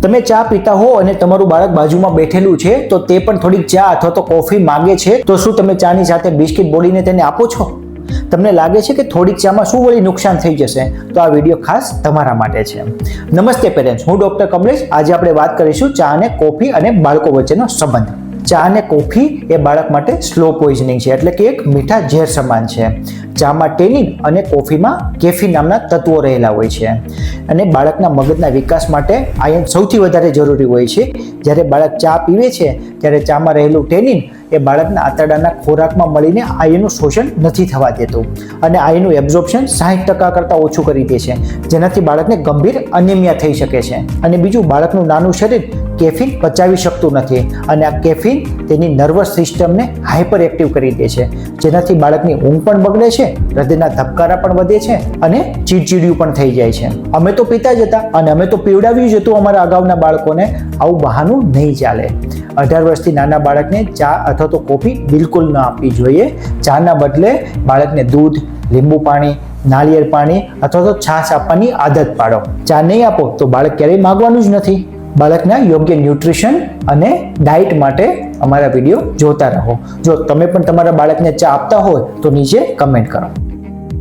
તમે ચા પીતા હો અને તમારું બાળક બાજુમાં બેઠેલું છે તો તે પણ થોડીક ચા અથવા તો કોફી માંગે છે, તો શું તમે ચાની સાથે બિસ્કિટ બોલીને તેને આપો છો? તમને લાગે છે કે થોડીક ચામાં શું વળી નુકસાન થઈ જશે? તો આ વિડીયો ખાસ તમારા માટે છે. નમસ્તે પેરેન્ટ્સ, હું ડોક્ટર કમલેશ. આજે આપણે વાત કરીશું ચા અને કોફી અને બાળકો વચ્ચેનો સંબંધ. ચા અને કોફી એ બાળક માટે સ્લો પોઈઝનિંગ છે, એટલે કે એક મીઠા ઝેર સમાન છે. ચામાં ટેનિન અને કોફીમાં કેફીન નામના તત્વો રહેલા હોય છે, અને બાળકના મગજના વિકાસ માટે આયર્ન સૌથી વધારે જરૂરી હોય છે. જ્યારે બાળક ચા પીવે છે ત્યારે ચામાં રહેલું ટેનિન એ બાળકના આંતરડાના ખોરાકમાં મળીને આયર્નનું શોષણ નથી થવા દેતું, અને આયર્નનું એબ્ઝોર્પ્શન 60% કરતાં ઓછું કરી દે છે, જેનાથી બાળકને ગંભીર અનિમિયા થઈ શકે છે. અને બીજું, બાળકનું નાનું શરીર કેફીન પચાવી શકતું નથી, અને આ કેફીન તેની નર્વસ સિસ્ટમને હાઇપર એક્ટિવ કરી દે છે, જેનાથી બાળકની ઊંઘ પણ બગડે છે, હૃદયના ધબકારા પણ વધે છે અને ચીડચીડિયું પણ થઈ જાય છે. અમે તો પીતા જ હતા અને અમે તો પીવડાવ્યું જ હતું અમારા અગાઉના બાળકોને, આવું બહાનું નહીં ચાલે. 18 વર્ષથી નાના બાળકને ચા અથવા તો કોફી બિલકુલ ન આપવી જોઈએ. ચાના બદલે બાળકને દૂધ, લીંબુ પાણી, નાળિયેર પાણી અથવા તો છાશ આપવાની આદત પાડો. ચા નહીં આપો તો બાળક ક્યારેય માંગવાનું જ નથી. બાળકના યોગ્ય ન્યુટ્રિશન અને ડાયટ માટે અમારા વિડીયો જોતા રહો. જો તમે પણ તમારા બાળકને ચા આપતા હોય તો નીચે કમેન્ટ કરો.